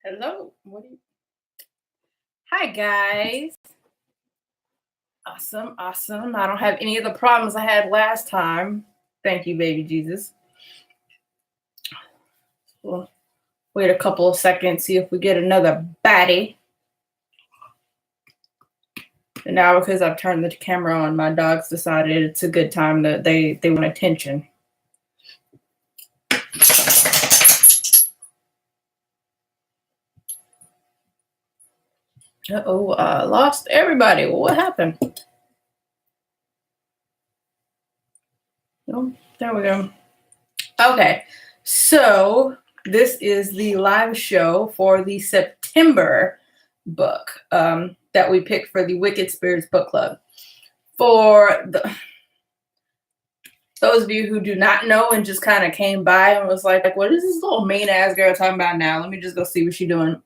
Hello. Hi, guys. Awesome. I don't have any of the problems I had last time. Thank you, baby Jesus. We'll wait a couple of seconds, see if we get another baddie. And now, because I've turned the camera on, my dogs decided it's a good time that they want attention. Uh-oh, I lost everybody. What happened? Oh, there we go. Okay, so this is the live show for the September book that we picked for the Wicked Spirits Book Club. For those of you who do not know and just kind of came by and was like, what is this little mean ass girl talking about now? Let me just go see what she's doing.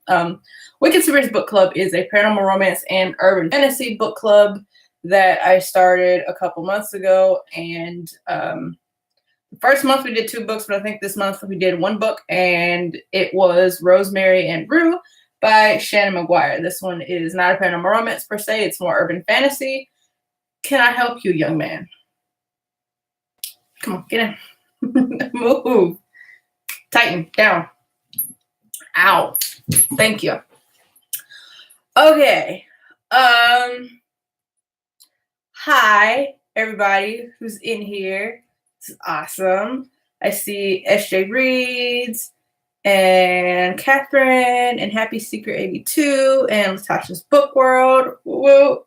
Wicked Spirits Book Club is a paranormal romance and urban fantasy book club that I started a couple months ago. And the first month we did 2 books, but I think this month we did 1 book, and it was Rosemary and Rue by Shannon McGuire. This one is not a paranormal romance per se, it's more urban fantasy. Can I help you, young man? Come on, get in. Move. Tighten, down. Ow. Thank you. Okay. Hi, everybody who's in here. This is awesome. I see SJ Reads and Catherine and Happy Secret 82 and Latasha's Book World. Woo.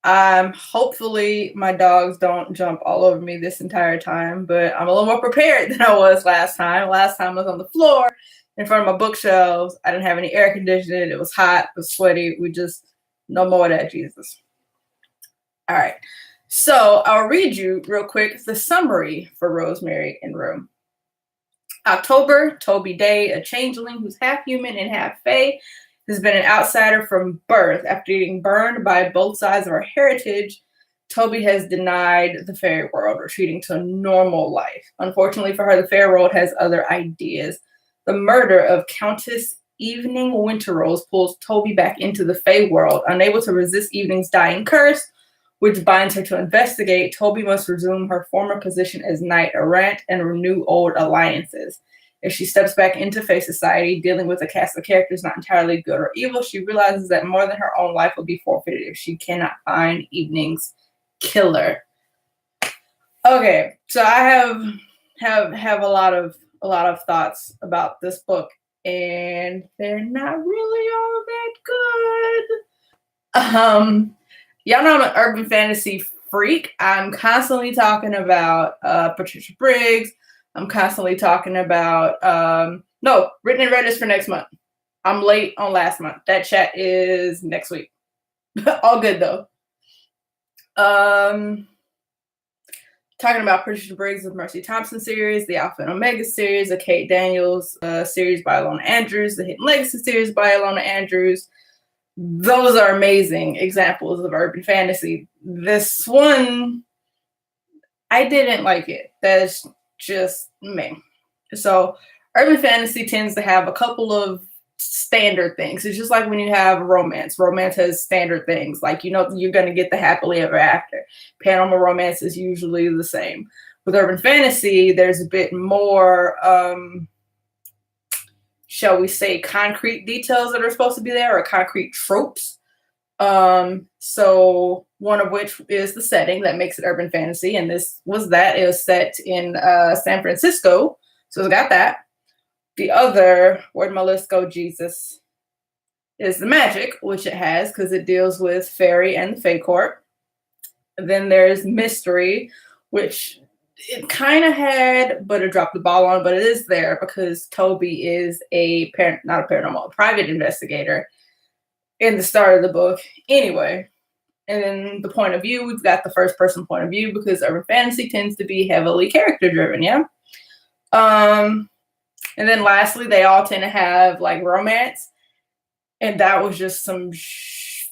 Hopefully my dogs don't jump all over me this entire time, but I'm a little more prepared than I was last time. Last time I was on the floor in front of my bookshelves. I didn't have any air conditioning. It was hot. It was sweaty. We just, no more of that, Jesus. All right. So I'll read you real quick the summary for Rosemary and Rue. October, Toby Day, a changeling who's half human and half fae, has been an outsider from birth. After getting burned by both sides of her heritage, Toby has denied the fairy world, retreating to a normal life. Unfortunately for her, the fairy world has other ideas. The murder of Countess Evening Winterrose pulls Toby back into the fae world. Unable to resist Evening's dying curse, which binds her to investigate, Toby must resume her former position as knight errant and renew old alliances. If she steps back into fae society, dealing with a cast of characters not entirely good or evil, she realizes that more than her own life will be forfeited if she cannot find Evening's killer. Okay, so I have a lot of thoughts about this book, and they're not really all that good. Y'all know I'm an urban fantasy freak. I'm constantly talking about Patricia Briggs. I'm constantly talking about, no, written and read is for next month. I'm late on last month. That chat is next week. All good though. Talking about Patricia Briggs' of Mercy Thompson series, the Alpha and Omega series, the Kate Daniels series by Alona Andrews, the Hidden Legacy series by Alona Andrews. Those are amazing examples of urban fantasy. This one, I didn't like it. That's just me. So urban fantasy tends to have a couple of standard things. It's just like when you have romance. Romance has standard things. Like, you know, you're going to get the happily ever after. Paranormal romance is usually the same. With urban fantasy, there's a bit more, shall we say, concrete details that are supposed to be there, or concrete tropes. So one of which is the setting that makes it urban fantasy, and this was that. It was set in San Francisco, so it's got that. The other, where'd my list go, Jesus, is the magic, which it has because it deals with fairy and the fae court. Then there's mystery, which it kind of had, but it dropped the ball on, but it is there because Toby is a private investigator in the start of the book anyway. And then the point of view, we've got the first person point of view because urban fantasy tends to be heavily character driven, yeah? And then lastly, they all tend to have like romance. And that was just some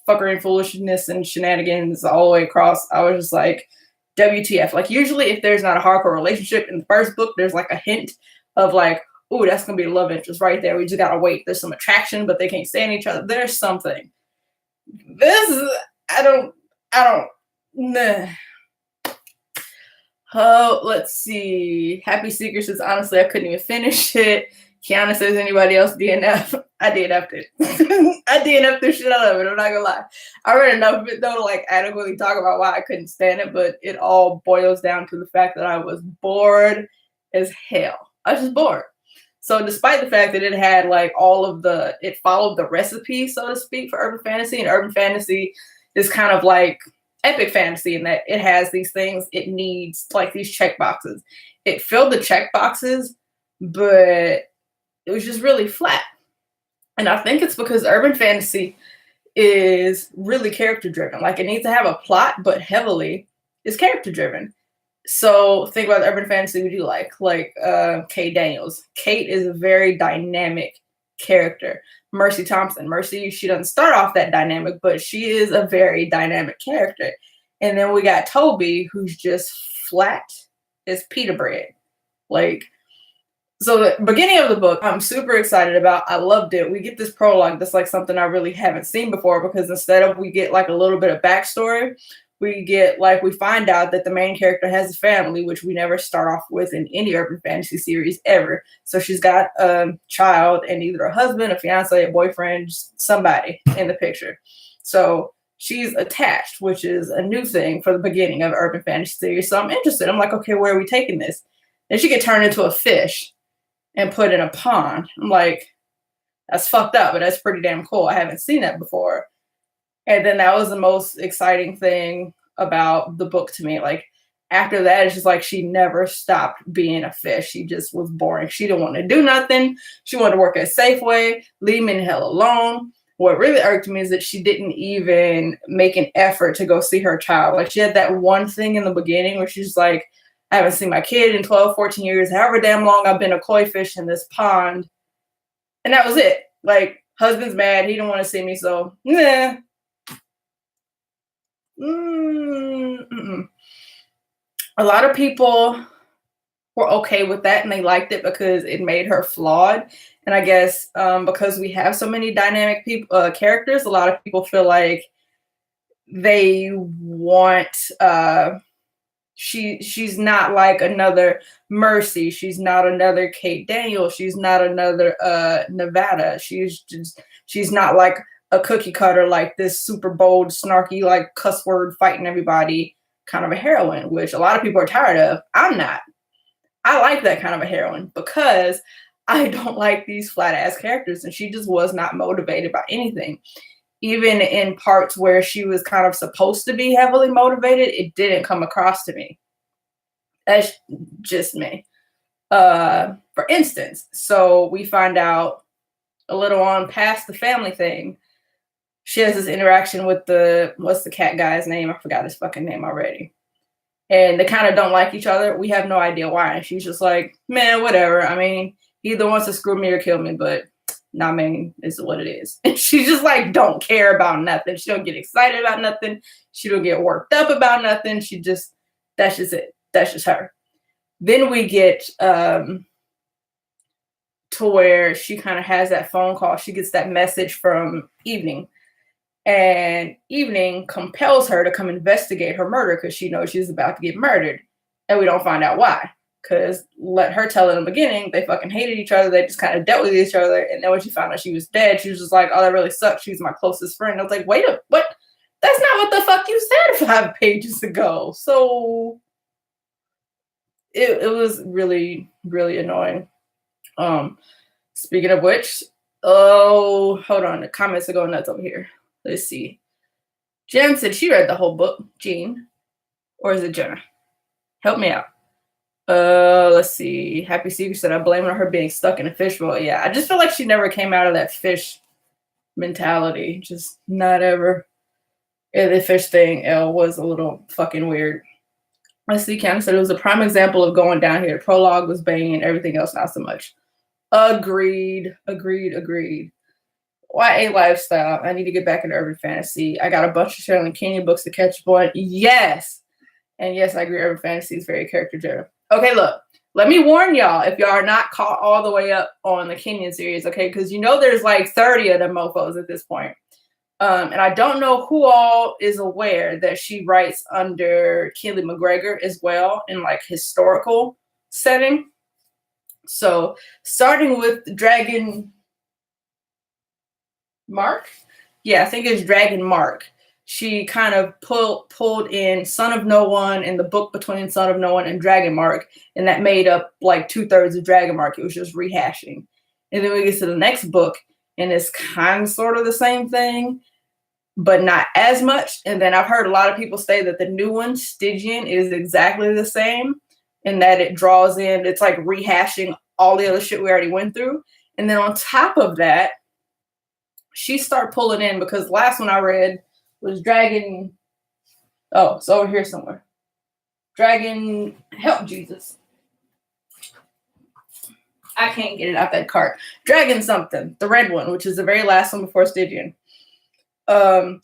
fuckery and foolishness and shenanigans all the way across. I was just like, WTF. Like usually if there's not a hardcore relationship in the first book, there's like a hint of like, ooh, that's gonna be the love interest right there. We just gotta wait. There's some attraction, but they can't stand each other. There's something. This is, I don't, nah. Oh, let's see. Happy Secret says, honestly, I couldn't even finish it. Kiana says, anybody else DNF? I DNF'd it. I DNF'd the shit out of it. I'm not gonna lie. I read enough of it though to like adequately talk about why I couldn't stand it, but it all boils down to the fact that I was bored as hell. I was just bored. So despite the fact that it had like all of the, it followed the recipe, so to speak, for urban fantasy, and urban fantasy is kind of like epic fantasy in that it has these things it needs, like these check boxes. It filled the check boxes, but it was just really flat. And I think it's because urban fantasy is really character driven. Like it needs to have a plot, but heavily is character driven. So think about the urban fantasy we do like Kate Daniels. Kate is a very dynamic character. Mercy Thompson. Mercy, she doesn't start off that dynamic, but she is a very dynamic character. And then we got Toby, who's just flat as pita bread. Like, so the beginning of the book, I'm super excited about. I loved it. We get this prologue that's like something I really haven't seen before, because instead of we get like a little bit of backstory, we get like, we find out that the main character has a family, which we never start off with in any urban fantasy series ever. So she's got a child and either a husband, a fiance, a boyfriend, somebody in the picture. So she's attached, which is a new thing for the beginning of urban fantasy series. So I'm interested. I'm like, okay, where are we taking this? Then she get turned into a fish and put in a pond. I'm like, that's fucked up, but that's pretty damn cool. I haven't seen that before. And then that was the most exciting thing about the book to me. Like after that, it's just like she never stopped being a fish. She just was boring. She didn't want to do nothing. She wanted to work at Safeway, leave me the hell alone. What really irked me is that she didn't even make an effort to go see her child. Like she had that one thing in the beginning where she's like, I haven't seen my kid in 12, 14 years, however damn long I've been a koi fish in this pond. And that was it. Like, husband's mad. He didn't want to see me, so, nah. A lot of people were okay with that, and they liked it because it made her flawed. And I guess because we have so many dynamic people, characters, a lot of people feel like they want... She's not like another Mercy. She's not another Kate Daniels. She's not another Nevada. She's not like a cookie cutter, like this super bold, snarky, like cuss word fighting everybody kind of a heroine, which a lot of people are tired of. I'm not. I like that kind of a heroine because I don't like these flat ass characters, and she just was not motivated by anything. Even in parts where she was kind of supposed to be heavily motivated, it didn't come across to me. That's just me. For instance, so we find out a little on past the family thing, she has this interaction with what's the cat guy's name? I forgot his fucking name already. And they kind of don't like each other. We have no idea why. And she's just like, man, whatever. I mean, he either wants to screw me or kill me, but I mean, it's what it is. And she just like don't care about nothing. She don't get excited about nothing. She don't get worked up about nothing. She just, that's just it. That's just her. Then we get to where she kind of has that phone call. She gets that message from Evening. And Evening compels her to come investigate her murder because she knows she's about to get murdered. And we don't find out why. Because let her tell in the beginning, they fucking hated each other. They just kind of dealt with each other. And then when she found out she was dead, she was just like, oh, that really sucks. She's my closest friend. I was like, wait a, what? That's not what the fuck you said 5 pages ago. So it was really, really annoying. Speaking of which, oh, hold on. The comments are going nuts over here. Let's see. Jen said she read the whole book. Jean. Or is it Jenna? Help me out. Let's see. Happy Secret said, I blame it on her being stuck in a fishbowl. Yeah, I just feel like she never came out of that fish mentality. Just not ever. Yeah, the fish thing was a little fucking weird. Let's see. Candace said it was a prime example of going down here. The prologue was banging, everything else not so much. Agreed. YA lifestyle. I need to get back into urban fantasy. I got a bunch of Sherilyn Kenyon books to catch up on. Yes. And yes, I agree. Urban fantasy is very character driven. Okay, look. Let me warn y'all, if y'all are not caught all the way up on the Kenyan series, okay? Because you know there's like 30 of them mofos at this point. And I don't know who all is aware that she writes under Kelly McGregor as well in like historical setting. So starting with Dragon Mark. Yeah, I think it's Dragon Mark. She kind of pulled in Son of No One and the book between Son of No One and Dragon Mark, and that made up like 2/3 of Dragon Mark. It was just rehashing. And then we get to the next book, and it's kind of sort of the same thing, but not as much. And then I've heard a lot of people say that the new one, Stygian, is exactly the same, and that it draws in, it's like rehashing all the other shit we already went through. And then on top of that, she started pulling in, because the last one I read was Dragon. Oh, it's over here somewhere. Dragon, help Jesus. I can't get it out that cart. Dragon something, the red one, which is the very last one before Stygian.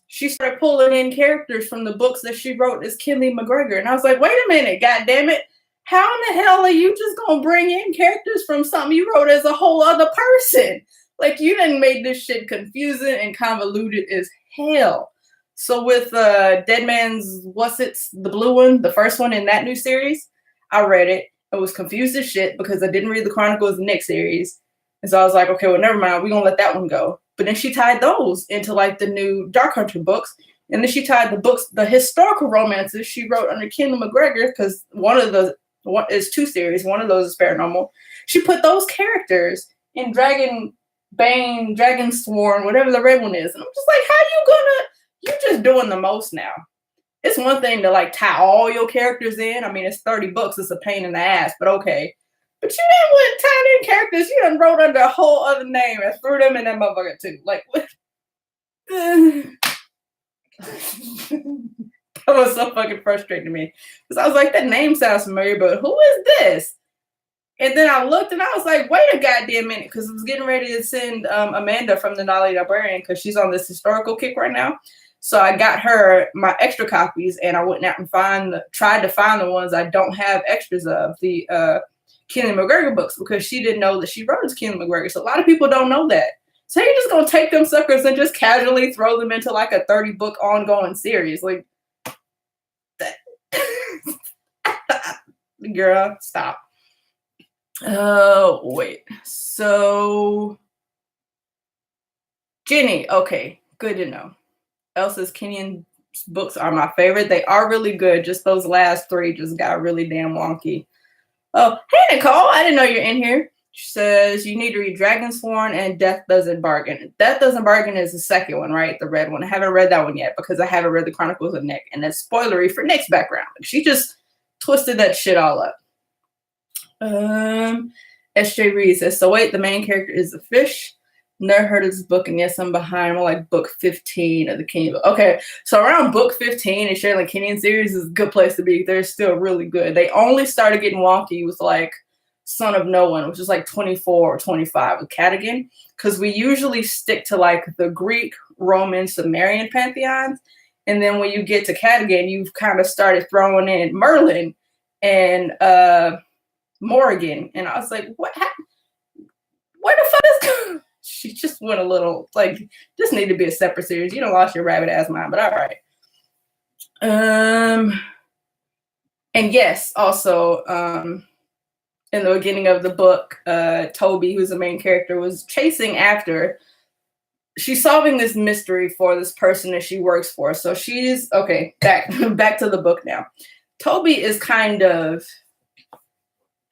She started pulling in characters from the books that she wrote as Kelly McGregor. And I was like, wait a minute, God damn it. How in the hell are you just going to bring in characters from something you wrote as a whole other person? Like, you done made this shit confusing and convoluted as hell. So with Dead Man's, the blue one, the first one in that new series, I read it. I was confused as shit because I didn't read the Chronicles of the Nick series. And so I was like, okay, well, never mind. We're going to let that one go. But then she tied those into like the new Dark Hunter books. And then she tied the books, the historical romances she wrote under Kelly McGregor, because is 2 series. One of those is Paranormal. She put those characters in Dragon Bane, Dragon Sworn, whatever the red one is. And I'm just like, you're just doing the most now. It's one thing to like tie all your characters in. I mean, it's 30 books. It's a pain in the ass, but okay. But you didn't want tied in characters. You done wrote under a whole other name and threw them in that motherfucker too. Like, what? That was so fucking frustrating to me. Because I was like, that name sounds familiar, but who is this? And then I looked and I was like, wait a goddamn minute, because I was getting ready to send Amanda from the Nolly Librarian, because she's on this historical kick right now. So I got her my extra copies, and I went out and tried to find the ones I don't have extras of, the Kelly McGregor books, because she didn't know that she wrote as Kelly McGregor. So a lot of people don't know that. So you're just gonna take them suckers and just casually throw them into like a 30-book ongoing series, like that. Girl, stop. Oh, wait. So, Jenny, okay, good to know. Elsa's Kenyan books are my favorite. They are really good. Just those last 3 just got really damn wonky. Oh, hey, Nicole, I didn't know you're in here. She says you need to read Dragonsworn and Death Doesn't Bargain. Death Doesn't Bargain is the second one, right? The red one. I haven't read that one yet because I haven't read the Chronicles of Nick, and that's spoilery for Nick's background. She just twisted that shit all up. SJ Reed says, so wait, the main character is a fish. Never heard of this book, and yes, I'm behind. I'm like book 15 of the Kenyan book. Okay, so around book 15 and sharing the Kenyan series is a good place to be. They're still really good. They only started getting wonky with like Son of No One, which is like 24 or 25 with Cadigan, because we usually stick to like the Greek, Roman, Sumerian pantheons. And then when you get to Cadigan, you've kind of started throwing in Merlin and Morrigan. And I was like, what happened? Where the fuck is going? She just went a little, like, this need to be a separate series. You done lost your rabbit ass mind, but all right. And yes, also, in the beginning of the book, Toby, who's the main character, was chasing after. She's solving this mystery for this person that she works for. So she's okay. Back to the book now. Toby is kind of,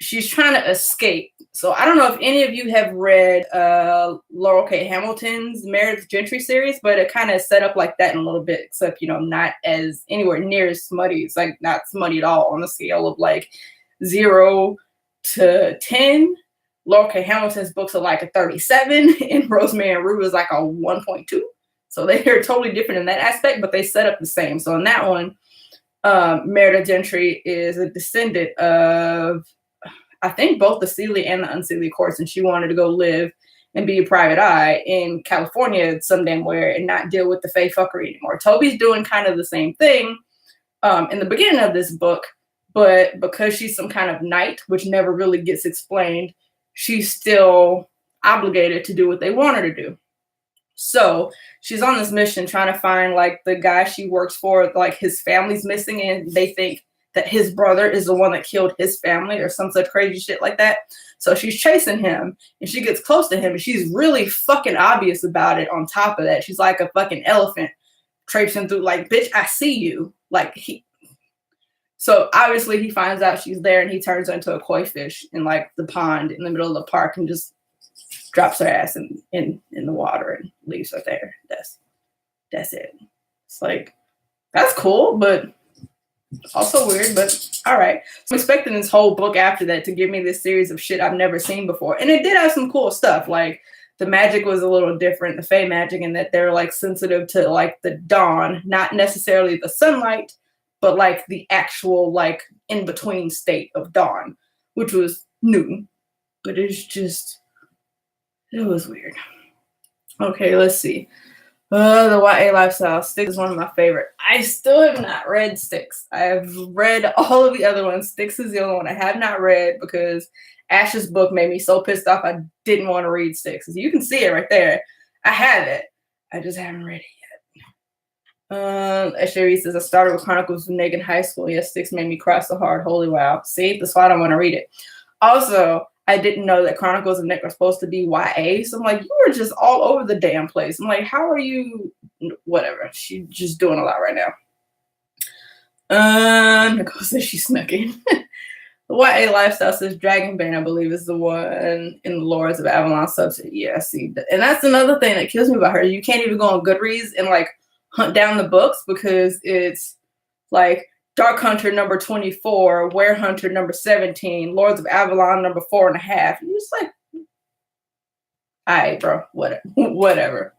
she's trying to escape. So I don't know if any of you have read Laurel K. Hamilton's Meredith Gentry series, but it kind of set up like that in a little bit, except not as anywhere near as smutty. It's like not smutty at all on a scale of like 0 to 10. Laurel K. Hamilton's books are like a 37, and Rosemary and Rue is like a 1.2. So they're totally different in that aspect, but they set up the same. So in that one, Meredith Gentry is a descendant of, I think, both the Seeley and the Unseeley courts, and she wanted to go live and be a private eye in California some damn where and not deal with the fey fuckery anymore. Toby's doing kind of the same thing in the beginning of this book, but because she's some kind of knight, which never really gets explained, she's still obligated to do what they want her to do. So she's on this mission trying to find like the guy she works for, like his family's missing, and they think that his brother is the one that killed his family or some such crazy shit like that. So she's chasing him, and she gets close to him, and she's really fucking obvious about it. On top of that, she's like a fucking elephant traipsing through, like, bitch, I see you. Like, so obviously he finds out she's there, and he turns her into a koi fish in like the pond in the middle of the park and just drops her ass in the water and leaves her there. That's it. It's like, that's cool, but also weird, but all right. So I'm expecting this whole book after that to give me this series of shit I've never seen before. And it did have some cool stuff. Like the magic was a little different, the fae magic, in that they're like sensitive to like the dawn, not necessarily the sunlight, but like the actual like in between state of dawn, which was new, but it's just, it was weird. Okay, let's see. The YA lifestyle. Styx is one of my favorite. I still have not read Styx. I have read all of the other ones. Styx is the only one I have not read because Ash's book made me so pissed off I didn't want to read Styx. You can see it right there. I have it. I just haven't read it yet. Sherry says, I started with Chronicles of Negan High School. Yes, Styx made me cry so hard. Holy wow. See, that's why I don't want to read it. Also, I didn't know that Chronicles of Nick are supposed to be YA. So I'm like, you were just all over the damn place. I'm like, how are you? Whatever. She's just doing a lot right now. Nicole says she snuck in. The YA lifestyle says Dragonbane, I believe, is the one in the Lords of Avalon subset. Yeah, I see. And that's another thing that kills me about her. You can't even go on Goodreads and like hunt down the books because it's like Dark Hunter number 24, Were Hunter number 17, Lords of Avalon number 4.5. You're just like, all right, bro, whatever.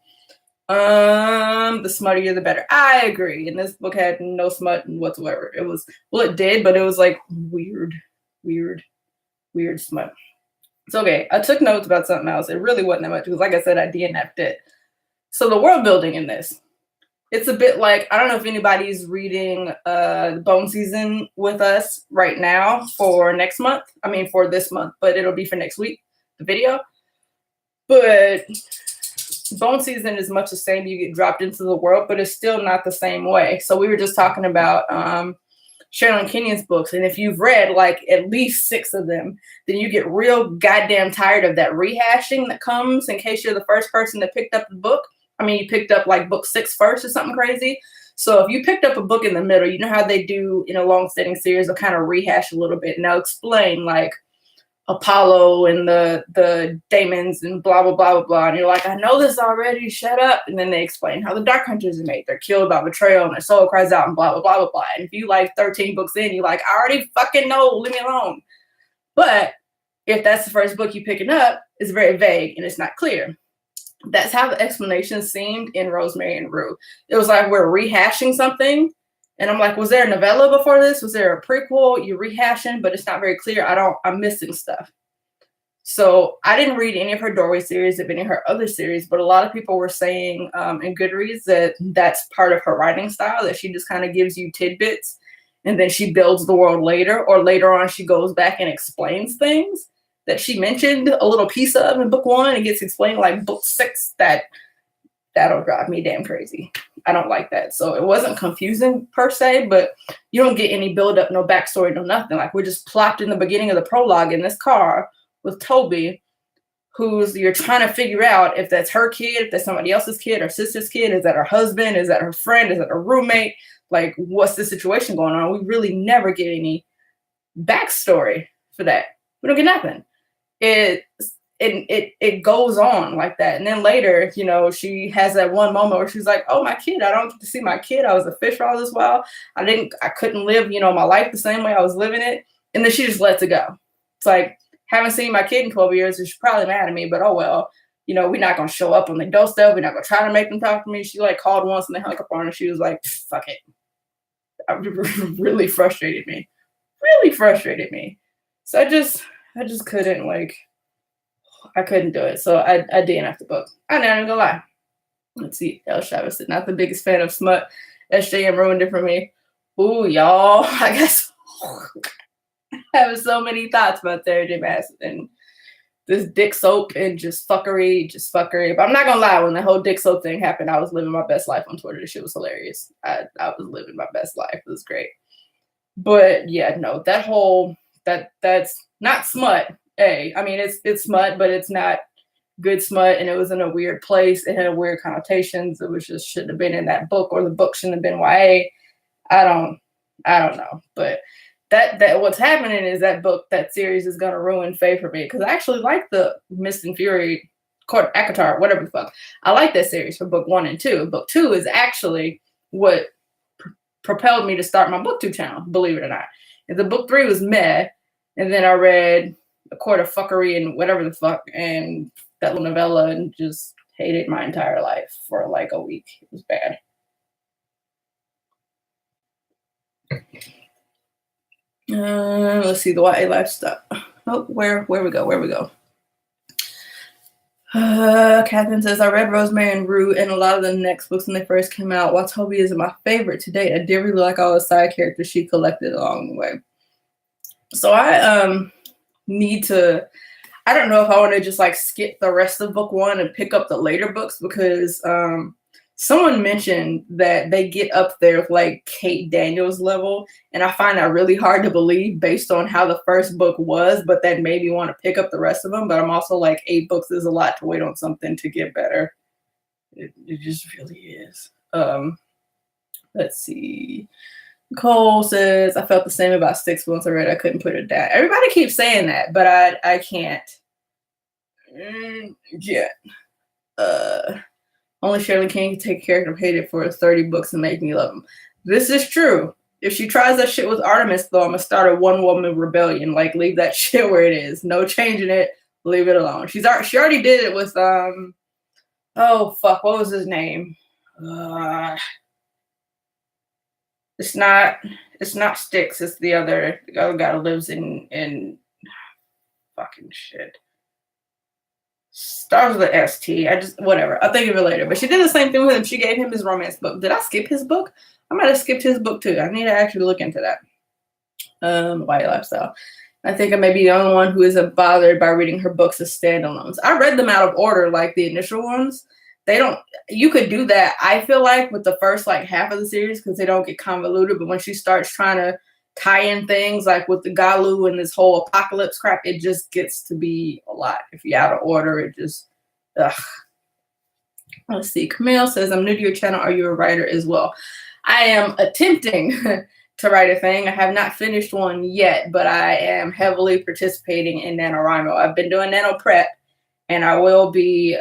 The smuttier the better. I agree. And this book had no smut whatsoever. It was, well, it did, but it was like weird smut. It's okay. I took notes about something else. It really wasn't that much because, like I said, I DNF'd it. So the world building in this, it's a bit like, I don't know if anybody's reading Bone Season with us right now for next month. I mean, for this month, but it'll be for next week, the video. But Bone Season is much the same. You get dropped into the world, but it's still not the same way. So we were just talking about Sherilyn Kenyon's books. And if you've read like at least 6 of them, then you get real goddamn tired of that rehashing that comes in case you're the first person that picked up the book. I mean, you picked up like book 6 first or something crazy. So if you picked up a book in the middle, you know how they do in a long-standing series, they'll kind of rehash a little bit and they'll explain like Apollo and the daemons and blah, blah, blah, blah, blah. And you're like, I know this already, shut up. And then they explain how the Dark Hunters are made. They're killed by betrayal and their soul cries out and blah, blah, blah, blah, blah. And if you like 13 books in, you're like, I already fucking know, leave me alone. But if that's the first book you're picking up, it's very vague and it's not clear. That's how the explanation seemed in Rosemary and Rue. It was like we're rehashing something. And I'm like, was there a novella before this? Was there a prequel? You're rehashing, but it's not very clear. I'm missing stuff. So I didn't read any of her Doorway series, of any of her other series, but a lot of people were saying in Goodreads that that's part of her writing style, that she just kind of gives you tidbits and then she builds the world later, or later on she goes back and explains things that she mentioned a little piece of in book 1 and gets explained like book 6. That'll drive me damn crazy. I don't like that. So it wasn't confusing per se, but you don't get any build up, no backstory, no nothing. Like we're just plopped in the beginning of the prologue in this car with Toby, who's you're trying to figure out if that's her kid, if that's somebody else's kid, her sister's kid, is that her husband, is that her friend, is that her roommate? Like what's the situation going on? We really never get any backstory for that. We don't get nothing. It goes on like that. And then later, you know, she has that one moment where she's like, oh, my kid, I don't get to see my kid. I was a fish for all this while. I couldn't live, you know, my life the same way I was living it. And then she just lets it go. It's like, haven't seen my kid in 12 years. She's probably mad at me, but oh, well, you know, we're not going to show up on the doorstep. We're not going to try to make them talk to me. She like called once and they hung up on her. She was like, fuck it. Really frustrated me. So I just couldn't I couldn't do it. So I DNF'd the book. I'm not even gonna lie. Let's see. El Chavez said, not the biggest fan of smut. SJM ruined it for me. Ooh, y'all. I guess having so many thoughts about Sarah J. Maas and this dick soap and just fuckery. But I'm not gonna lie, when the whole dick soap thing happened, I was living my best life on Twitter. This shit was hilarious. I was living my best life. It was great. But yeah, no, that's not smut. I mean, it's smut, but it's not good smut, and it was in a weird place. It had weird connotations. It was just shouldn't have been in that book, or the book shouldn't have been YA. I don't know, but that what's happening is that series is gonna ruin Faye for me, because I actually like the Mist and Fury, Court Akatar, whatever the fuck. I like that series for book 1 and 2. Book 2 is actually what propelled me to start my booktube channel, believe it or not. And the book 3 was meh, and then I read A Court of Fuckery and whatever the fuck, and that little novella, and just hated my entire life for like a week. It was bad. Let's see the YA lifestyle. Oh, where we go? Catherine says, I read Rosemary and Rue and a lot of the next books when they first came out. While Toby is my favorite to date, I did really like all the side characters she collected along the way. So I need to, I don't know if I want to just like skip the rest of book 1 and pick up the later books, because someone mentioned that they get up there with like Kate Daniels level, and I find that really hard to believe based on how the first book was, but that made me want to pick up the rest of them. But I'm also like, 8 books is a lot to wait on something to get better. It just really is. Let's see. Nicole says, I felt the same about 6 once I read. I couldn't put it down. Everybody keeps saying that, but I can't. Yeah. Only Shirley King can take a character and hate it for 30 books and make me love him. This is true. If she tries that shit with Artemis, though, I'm gonna start a one-woman rebellion. Like, leave that shit where it is. No changing it. Leave it alone. She already did it with oh fuck, what was his name? It's not Styx. It's the other guy who lives in fucking shit. Starts with an ST. Whatever. I'll think of it later. But she did the same thing with him. She gave him his romance book. Did I skip his book? I might have skipped his book too. I need to actually look into that. YA lifestyle. I think I may be the only one who isn't bothered by reading her books as standalones. I read them out of order, like the initial ones. You could do that, I feel like, with the first like half of the series, because they don't get convoluted. But when she starts trying to tie in things like with the Galu and this whole apocalypse crap, it just gets to be a lot. If you're out of order, it just, ugh. Let's see. Camille says, I'm new to your channel. Are you a writer as well? I am attempting to write a thing. I have not finished one yet, but I am heavily participating in NaNoWriMo. I've been doing Nano Prep, and I will be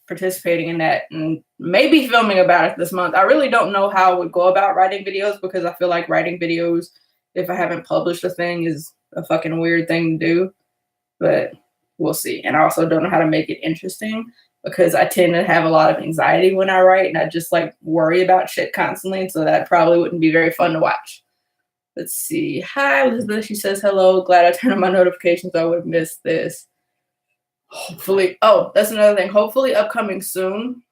participating in that and maybe filming about it this month. I really don't know how I would go about writing videos, because I feel like writing videos, if I haven't published a thing, is a fucking weird thing to do, but we'll see. And I also don't know how to make it interesting, because I tend to have a lot of anxiety when I write, and I just like worry about shit constantly. So that probably wouldn't be very fun to watch. Let's see. Hi, Elizabeth. She says, hello. Glad I turned on my notifications. I would have missed this. Hopefully, that's another thing. Hopefully upcoming soon,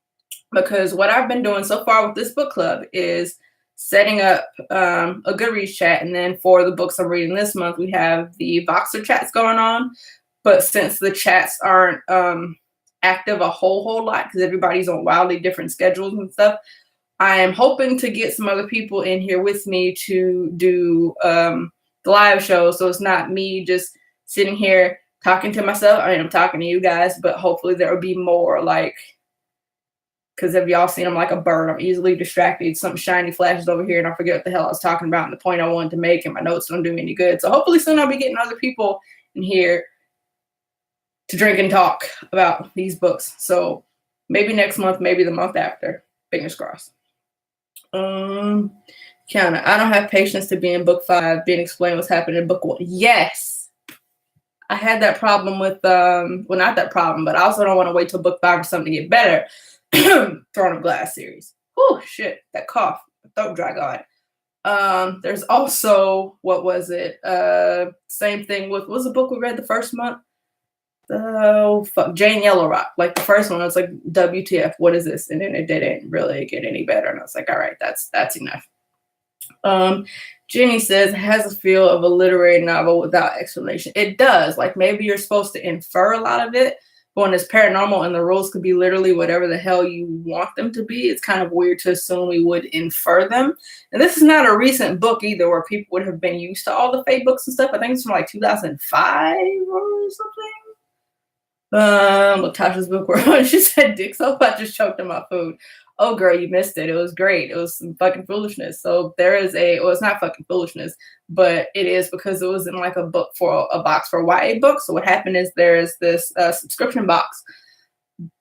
because what I've been doing so far with this book club is setting up a Goodreads chat, and then for the books I'm reading this month, we have the Voxer chats going on. But since the chats aren't active a whole lot, because everybody's on wildly different schedules and stuff, I am hoping to get some other people in here with me to do the live show, so it's not me just sitting here talking to myself. I mean, I'm talking to you guys, but hopefully there will be more, like, because have y'all seen I'm like a bird? I'm easily distracted. Something shiny flashes over here and I forget what the hell I was talking about and the point I wanted to make, and my notes don't do me any good. So hopefully soon I'll be getting other people in here to drink and talk about these books. So maybe next month, maybe the month after. Fingers crossed. Kiana, I don't have patience to be in book 5, being explained what's happening in book 1. Yes. I had that problem with, well, not that problem, but I also don't want to wait till book 5 for something to get better. Throne of Glass series. Oh, shit. That cough. The throat dry God. There's also, what was it? Same thing with, what was the book we read the first month? Oh, fuck. Jane Yellow Rock. Like the first one, I was like, WTF, what is this? And then it didn't really get any better. And I was like, all right, that's enough. Jenny says it has a feel of a literary novel without explanation. It does. Like maybe you're supposed to infer a lot of it, but when it's paranormal and the rules could be literally whatever the hell you want them to be, it's kind of weird to assume we would infer them. And this is not a recent book either where people would have been used to all the fake books and stuff. I think it's from like 2005 or something. Latasha's book where she said dick soap, I just choked on my food. Oh girl, you missed it. It was great. It was some fucking foolishness. So there is well, it's not fucking foolishness, but it is because it was in like a book for a box for YA books. So what happened is there's this subscription box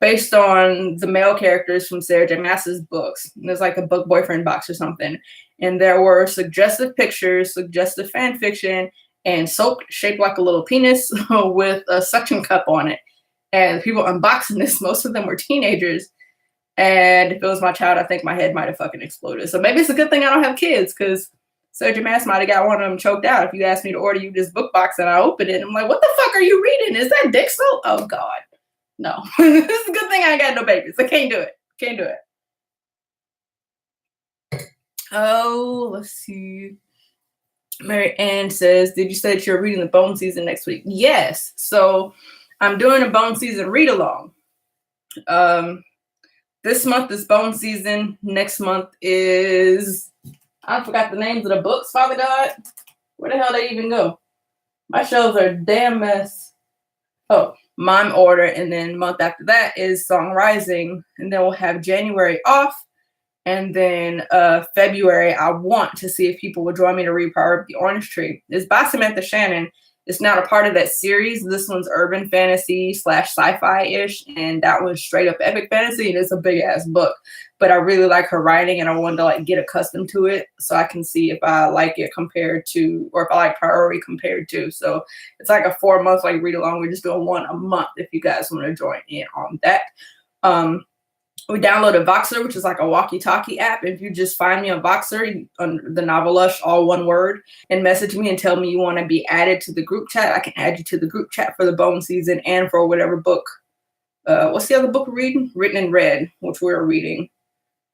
based on the male characters from Sarah J. Maas's books. And there's like a book boyfriend box or something. And there were suggestive pictures, suggestive fan fiction, and soap shaped like a little penis with a suction cup on it. And people unboxing this, most of them were teenagers. And if it was my child, I think my head might have fucking exploded. So maybe it's a good thing I don't have kids, because Sarah J. Maas might have got one of them choked out if you asked me to order you this book box and I opened it. I'm like, what the fuck are you reading? Is that dick soap? Oh God, no. It's a good thing I ain't got no babies. I can't do it. Can't do it. Oh, let's see. Mary Ann says, did you say that you're reading the Bone Season next week? Yes. So I'm doing a Bone Season read along. This month is Bone Season. Next month is, I forgot the names of the books, Father God. Where the hell they even go? My shelves are a damn mess. Oh, Mime Order. And then month after that is Song Rising. And then we'll have January off. And then February, I want to see if people will join me to read Power of the Orange Tree. It's by Samantha Shannon. It's not a part of that series. This one's urban fantasy / sci-fi-ish, and that one's straight up epic fantasy, and it's a big ass book. But I really like her writing, and I wanted to like get accustomed to it so I can see if I like it compared to, or if I like Priority compared to. So it's like a 4-month like read along. We're just doing one a month if you guys want to join in on that. We downloaded Voxer, which is like a walkie-talkie app. If you just find me on Voxer, on the Novelush, all one word, and message me and tell me you want to be added to the group chat, I can add you to the group chat for the Bone Season and for whatever book. What's the other book we're reading? Written in Red, which we're reading.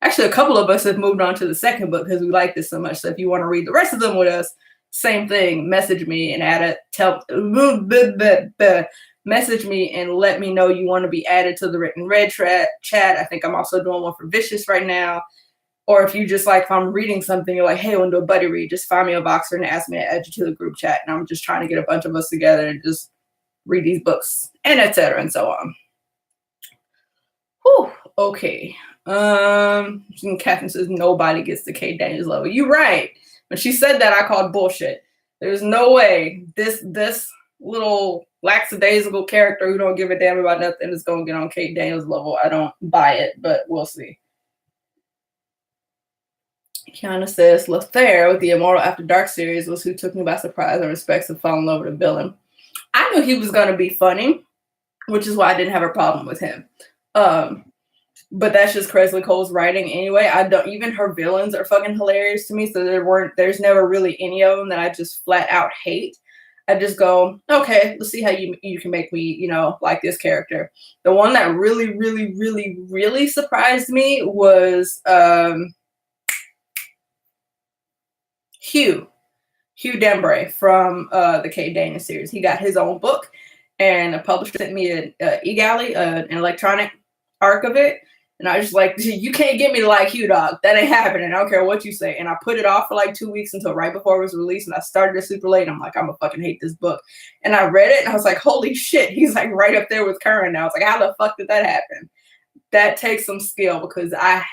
Actually, a couple of us have moved on to the second book because we like this so much. So if you want to read the rest of them with us, same thing. Message me and add it. Message me and let me know you want to be added to the Written Red chat. I think I'm also doing one for Vicious right now. Or if you just like, if I'm reading something, you're like, hey, I want to do a buddy read, just find me a Voxer and ask me to add you to the group chat. And I'm just trying to get a bunch of us together and just read these books and etc. and so on. Whew, okay. Catherine says nobody gets the Kate Daniels level. You're right. When she said that, I called bullshit. There's no way this little lackadaisical character who don't give a damn about nothing is going to get on Kate Daniels' level. I don't buy it, but we'll see. Kiana says, Lothair with the Immortal After Dark series was who took me by surprise and respects and fell in love with the villain. I knew he was going to be funny, which is why I didn't have a problem with him. But that's just Kresley Cole's writing anyway. Even her villains are fucking hilarious to me. So there's never really any of them that I just flat out hate. I just go, okay, let's see how you can make me, like this character. The one that really, really, really, really surprised me was Hugh Dembray from the Kate Daniels series. He got his own book, and a publisher sent me an eGalley, an electronic arc of it. And I was just like, you can't get me to like Hugh, dog. That ain't happening. I don't care what you say. And I put it off for like 2 weeks until right before it was released. And I started it super late. And I'm like, I'm gonna fucking hate this book. And I read it and I was like, holy shit. He's like right up there with Curran now. I was like, how the fuck did that happen? That takes some skill because I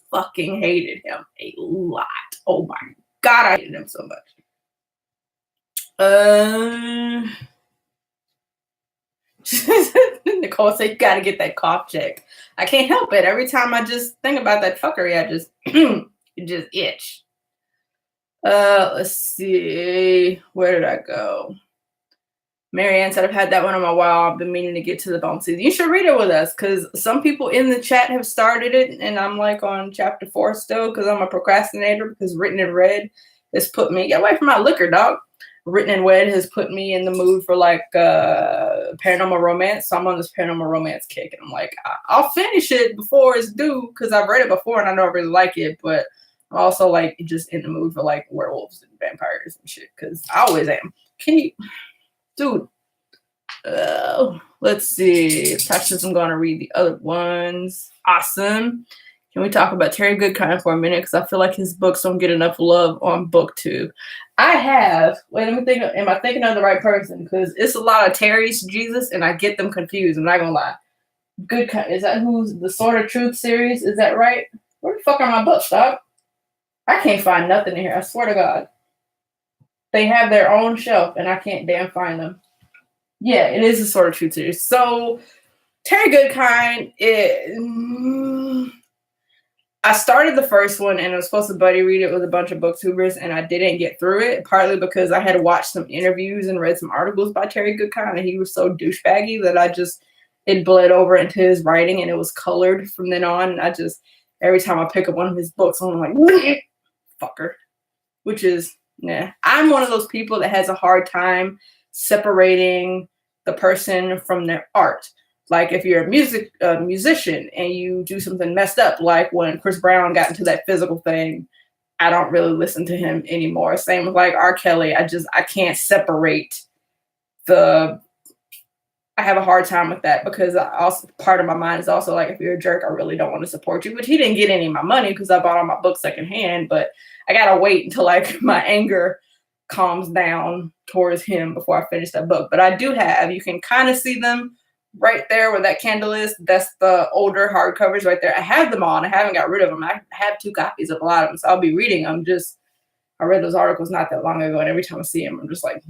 fucking hated him a lot. Oh my God, I hated him so much. Nicole said you gotta get that cough checked. I can't help it. Every time I just think about that fuckery, I just it just itch. Let's see. Where did I go? Marianne said I've had that one on my while. I've been meaning to get to the Bone Season. You should read it with us because some people in the chat have started it, and I'm like on chapter 4 still because I'm a procrastinator. Because Written in Red has put me get away from my liquor, dog. Written in Red has put me in the mood for like paranormal romance. So I'm on this paranormal romance kick. And I'm like, I'll finish it before it's due because I've read it before and I don't really like it. But I'm also like just in the mood for like werewolves and vampires and shit because I always am. Can you, dude? Let's see. Tasha says I'm going to read the other ones. Awesome. Can we talk about Terry Goodkind for a minute? Because I feel like his books don't get enough love on BookTube. I have. Wait, let me think. Am I thinking of the right person? Because it's a lot of Terry's Jesus, and I get them confused. I'm not gonna lie. Goodkind, is that who's the Sword of Truth series? Is that right? Where the fuck are my books, dog? I can't find nothing in here. I swear to God. They have their own shelf, and I can't damn find them. Yeah, it is the Sword of Truth series. So Terry Goodkind I started the first one and I was supposed to buddy read it with a bunch of booktubers and I didn't get through it, partly because I had watched some interviews and read some articles by Terry Goodkind and he was so douchebaggy that it bled over into his writing and it was colored from then on. And every time I pick up one of his books, I'm like, fucker, which is, nah. I'm one of those people that has a hard time separating the person from their art. Like if you're a musician and you do something messed up, like when Chris Brown got into that physical thing, I don't really listen to him anymore. Same with like R. Kelly. I can't separate I have a hard time with that because part of my mind is also like, if you're a jerk, I really don't want to support you. But he didn't get any of my money because I bought all my books secondhand. But I gotta wait until like my anger calms down towards him before I finish that book. But I do have, you can kind of see them right there where that candle is. That's the older hardcovers right there. I have them all and I haven't got rid of them. I have 2 copies of a lot of them, so I'll be reading them. I read those articles not that long ago, and every time I see them, I'm just like,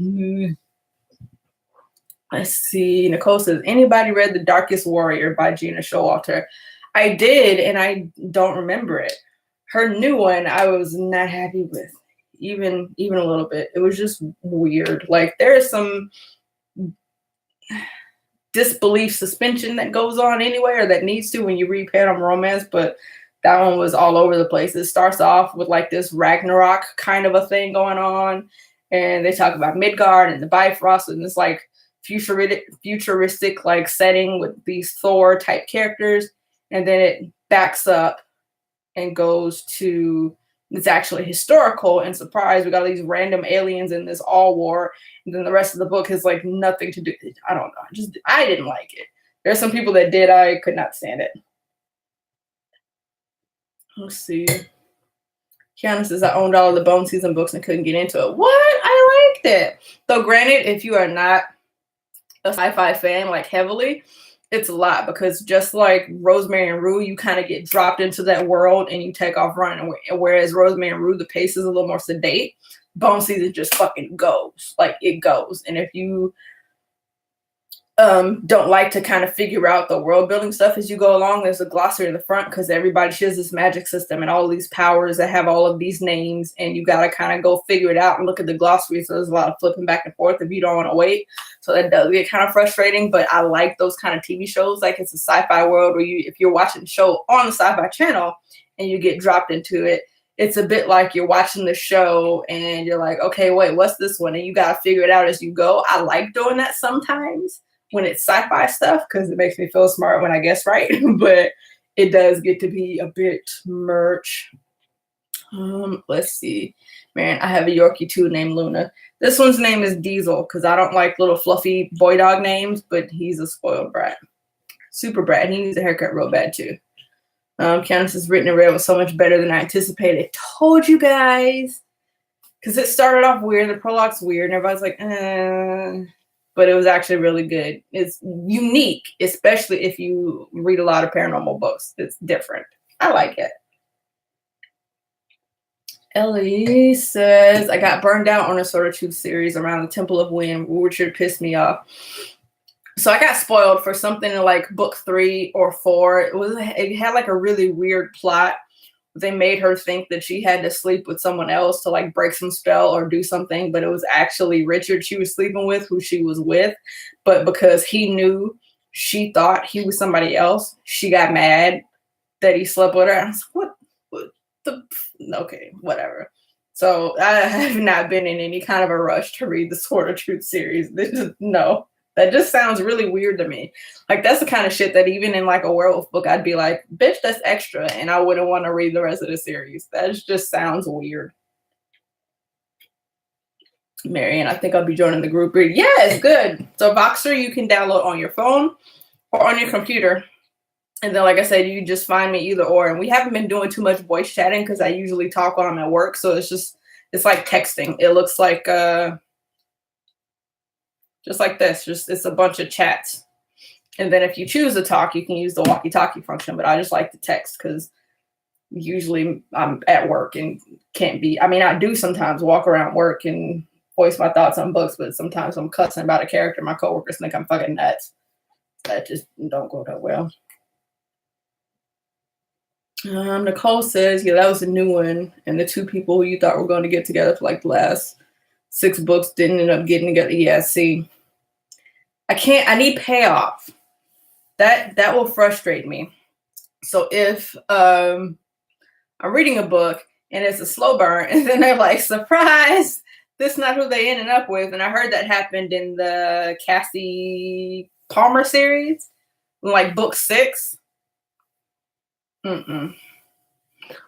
Let's see. Nicole says, anybody read The Darkest Warrior by Gina Showalter? I did, and I don't remember it. Her new one, I was not happy with, even a little bit. It was just weird. Like there is some disbelief suspension that goes on anyway, or that needs to when you read Paranormal Romance, but that one was all over the place. It starts off with like this Ragnarok kind of a thing going on, and they talk about Midgard and the Bifrost and this like futuristic like setting with these Thor type characters, and then it backs up and goes to it's actually historical, and surprise, we got these random aliens in this all war, and then the rest of the book has like nothing to do. I don't know. I didn't like it. There's some people that did. I could not stand it. Let's see. Kiana says, I owned all of the Bone Season books and couldn't get into it. What? I liked it. Though granted, if you are not a sci-fi fan like heavily, it's a lot, because just like Rosemary and Rue, you kind of get dropped into that world and you take off running. Whereas Rosemary and Rue, the pace is a little more sedate. Bone Season just fucking goes. Like it goes. And if you don't like to kind of figure out the world building stuff as you go along, there's a glossary in the front because everybody shares this magic system and all these powers that have all of these names, and you got to kind of go figure it out and look at the glossary. So there's a lot of flipping back and forth if you don't want to wait. So that does get kind of frustrating, but I like those kind of TV shows. Like it's a sci-fi world where if you're watching the show on the Sci-Fi Channel and you get dropped into it, it's a bit like you're watching the show and you're like, okay, wait, what's this one? And you got to figure it out as you go. I like doing that sometimes when it's sci-fi stuff because it makes me feel smart when I guess right, but it does get to be a bit merch. Let's see. Man, I have a Yorkie too named Luna. This one's name is Diesel because I don't like little fluffy boy dog names, but he's a spoiled brat. Super brat. He needs a haircut real bad too. Candace's written and read was so much better than I anticipated. Told you guys. Because it started off weird. The prologue's weird. And everybody's like, but it was actually really good. It's unique, especially if you read a lot of paranormal books. It's different. I like it. Ellie says, I got burned out on a Sword of Truth series around the Temple of Wind. Richard pissed me off. So I got spoiled for something in like book 3 or 4. It had like a really weird plot. They made her think that she had to sleep with someone else to like break some spell or do something, but it was actually Richard she was sleeping with, who she was with. But because he knew she thought he was somebody else, she got mad that he slept with her. I was like, okay, whatever. So I have not been in any kind of a rush to read the Sword of Truth series. No. That just sounds really weird to me. Like, that's the kind of shit that even in like a werewolf book, I'd be like, bitch, that's extra. And I wouldn't want to read the rest of the series. That just sounds weird. Marion, I think I'll be joining the group read. Yes, good. So Voxer you can download on your phone or on your computer. And then, like I said, you just find me either or. And we haven't been doing too much voice chatting because I usually talk while I'm at work. So it's like texting. It looks like just like this. It's a bunch of chats. And then if you choose to talk, you can use the walkie-talkie function. But I just like to text because usually I'm at work and can't be. I mean, I do sometimes walk around work and voice my thoughts on books, but sometimes I'm cussing about a character. My coworkers think I'm fucking nuts. That just don't go that well. Nicole says, yeah, that was a new one. And the two people who you thought were going to get together for like the last 6 books didn't end up getting together. Yeah, see, I need payoff. That will frustrate me. So if I'm reading a book and it's a slow burn and then they're like, surprise, this is not who they ended up with. And I heard that happened in the Cassie Palmer series, like book 6.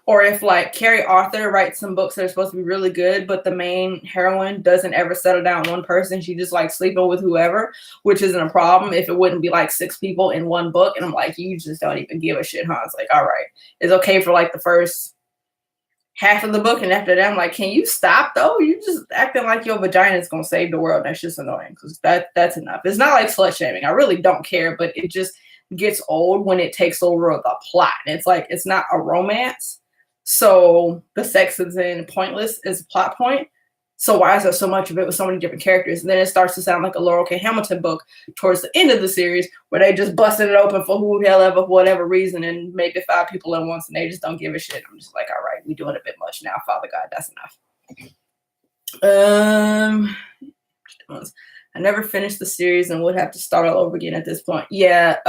Or if like Carrie Arthur writes some books that are supposed to be really good, but the main heroine doesn't ever settle down one person. She just like sleeping with whoever, which isn't a problem if it wouldn't be like 6 people in one book. And I'm like, you just don't even give a shit, huh? It's like, all right, it's okay for like the first half of the book. And after that, I'm like, can you stop though? You just acting like your vagina is going to save the world. That's just annoying because that's enough. It's not like slut shaming. I really don't care, but it just gets old when it takes over the plot. And it's like, it's not a romance. So the sex is in pointless as a plot point. So why is there so much of it with so many different characters? And then it starts to sound like a Laurel K. Hamilton book towards the end of the series where they just busted it open for who the hell ever, for whatever reason, and maybe 5 people at once and they just don't give a shit. I'm just like, all right, we're doing a bit much now, Father God, that's enough. I never finished the series and would have to start all over again at this point. Yeah,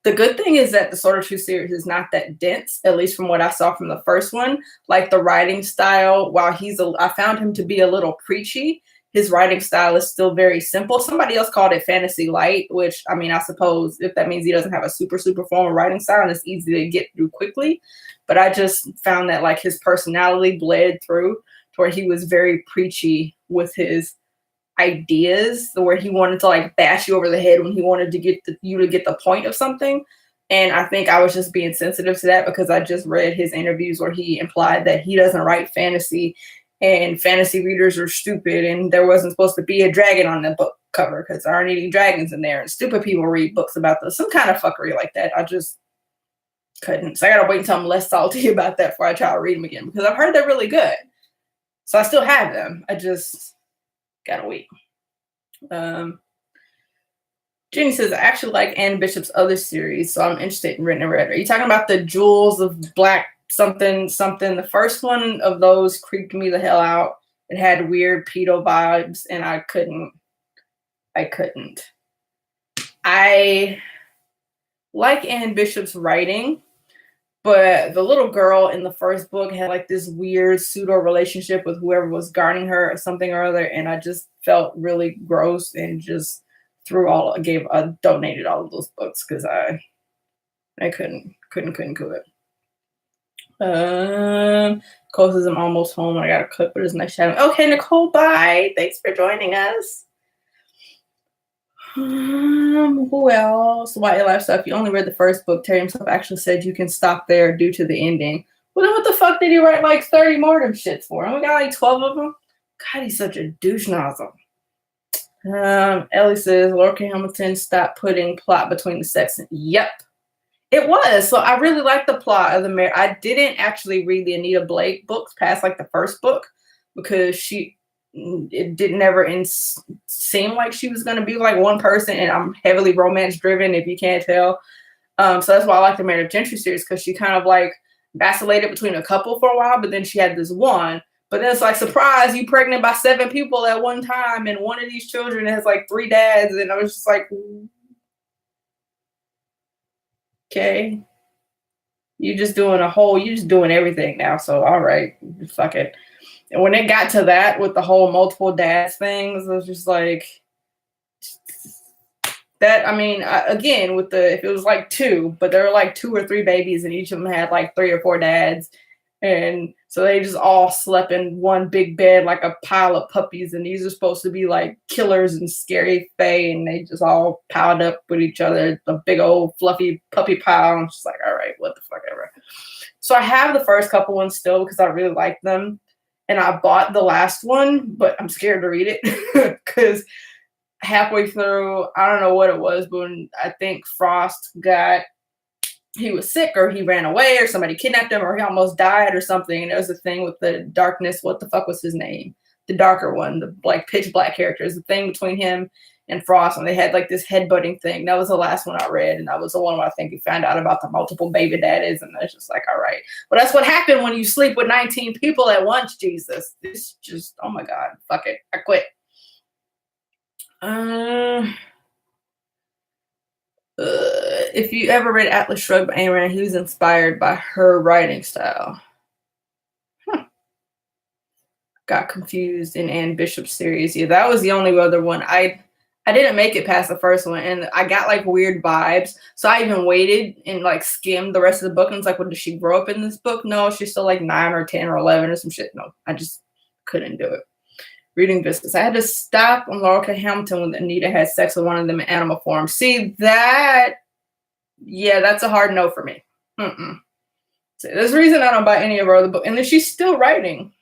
the good thing is that the Sword of Truth series is not that dense, at least from what I saw from the first one. Like the writing style, while I found him to be a little preachy, his writing style is still very simple. Somebody else called it fantasy light, which, I mean, I suppose if that means he doesn't have a super formal writing style and it's easy to get through quickly. But I just found that like his personality bled through to where he was very preachy with his ideas, where he wanted to like bash you over the head when he wanted to get you to get the point of something. And I think I was just being sensitive to that because I just read his interviews where he implied that he doesn't write fantasy and fantasy readers are stupid and there wasn't supposed to be a dragon on the book cover because there aren't any dragons in there and stupid people read books about some kind of fuckery like that. I just couldn't. So I gotta wait until I'm less salty about that before I try to read them again because I've heard they're really good. So I still have them. I just gotta wait. Jenny says, I actually like Anne Bishop's other series, so I'm interested in Written and Read. Are you talking about the Jewels of Black something? The first one of those creeped me the hell out. It had weird pedo vibes, and I couldn't. I like Anne Bishop's writing, but the little girl in the first book had like this weird pseudo relationship with whoever was guarding her or something or other. And I just felt really gross and just donated all of those books because I couldn't. Nicole says I'm almost home. I got to cook, but it's nice chatting. Okay, Nicole, bye. Thanks for joining us. Who else? White Life stuff. You only read the first book. Terry himself actually said you can stop there due to the ending. Well, then what the fuck did he write like 30 more of them shits for? And we got like 12 of them. God, he's such a douche nozzle. Ellie says Laura K. Hamilton stopped putting plot between the sexes. Yep, it was. So I really liked the plot of the I didn't actually read the Anita Blake books past like the first book because it didn't ever seem like she was going to be like one person, and I'm heavily romance driven if you can't tell. So that's why I like the Meredith Gentry series because she kind of like vacillated between a couple for a while, but then she had this one. But then it's like, surprise, you pregnant by 7 people at one time, and one of these children has like 3 dads, and I was just like, okay, you're just doing everything now. So all right, fuck it. And when it got to that with the whole multiple dads things, I was just like, That, I mean, again, with if it was like 2, but there were like 2 or 3 babies, and each of them had like 3 or 4 dads. And so they just all slept in one big bed like a pile of puppies. And these are supposed to be like killers and scary fae. And they just all piled up with each other, a big old fluffy puppy pile. I'm just like, all right, what the fuck ever. So I have the first couple ones still because I really like them. And I bought the last one, but I'm scared to read it because halfway through, I don't know what it was, but when I think Frost he was sick or he ran away or somebody kidnapped him or he almost died or something. And it was a thing with the darkness. What the fuck was his name? The darker one, the like pitch black character. Is the thing between him and Frost, and they had like this headbutting thing. That was the last one I read, and that was the one where I think he found out about the multiple baby daddies, and it's just like, all right. But that's what happened when you sleep with 19 people at once, Jesus. It's just, oh my God, fuck it. I quit. If you ever read Atlas Shrugged by Ayn Rand, he was inspired by her writing style. Got confused in Anne Bishop's series. Yeah, that was the only other one. I didn't make it past the first one, and I got like weird vibes. So I even waited and like skimmed the rest of the book, and it's like, well, does she grow up in this book? No, she's still like 9 or 10 or 11 or some shit. No, I just couldn't do it. Reading Viscous. I had to stop on Laurel K. Hamilton when Anita had sex with one of them in animal form. See, that's a hard no for me. See, there's a reason I don't buy any of her other books. And then she's still writing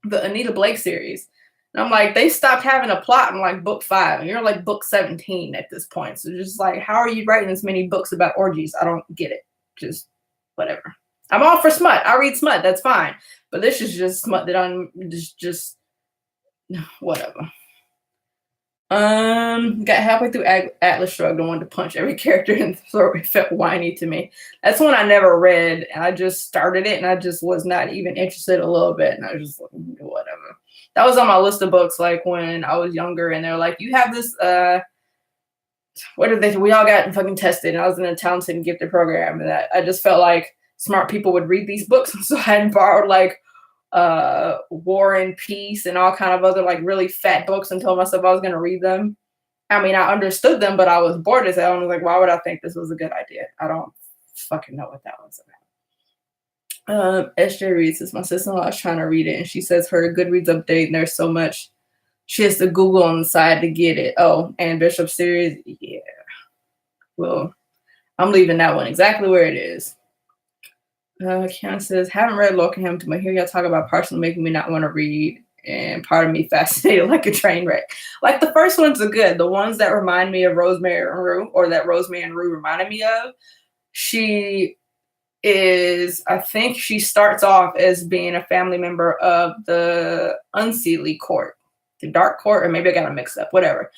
the Anita Blake series. And I'm like, they stopped having a plot in like book 5. And you're like book 17 at this point. So just like, how are you writing this many books about orgies? I don't get it. Just whatever. I'm all for smut. I read smut. That's fine. But this is just smut that I'm just whatever. Got halfway through Atlas Shrugged and wanted to punch every character in the throat. It felt whiny to me. That's one I never read, and I just started it, and I just was not even interested a little bit, and I was just like, whatever. That was on my list of books, like when I was younger, and they're like, you have this, we all got fucking tested, and I was in a talented and gifted program, and I just felt like smart people would read these books, so I had borrowed like War and Peace and all kind of other like really fat books and told myself I was going to read them. I mean, I understood them, but I was bored as hell. I was like, why would I think this was a good idea? I don't fucking know what that was about. SJ reads this. My sister-in-law is trying to read it, and she says her Goodreads update, and there's so much she has to Google on the side to get it. Oh, Anne Bishop series? Yeah. Well, I'm leaving that one exactly where it is. Kiana says, haven't read Laurel K. Hamilton, but hear y'all talk about partially making me not want to read, and part of me fascinated like a train wreck. Like the first ones are good. The ones that remind me of Rosemary and Rue, or that Rosemary and Rue reminded me of, she is, I think she starts off as being a family member of the Unseelie court, the dark court, or maybe I got it mixed up, whatever.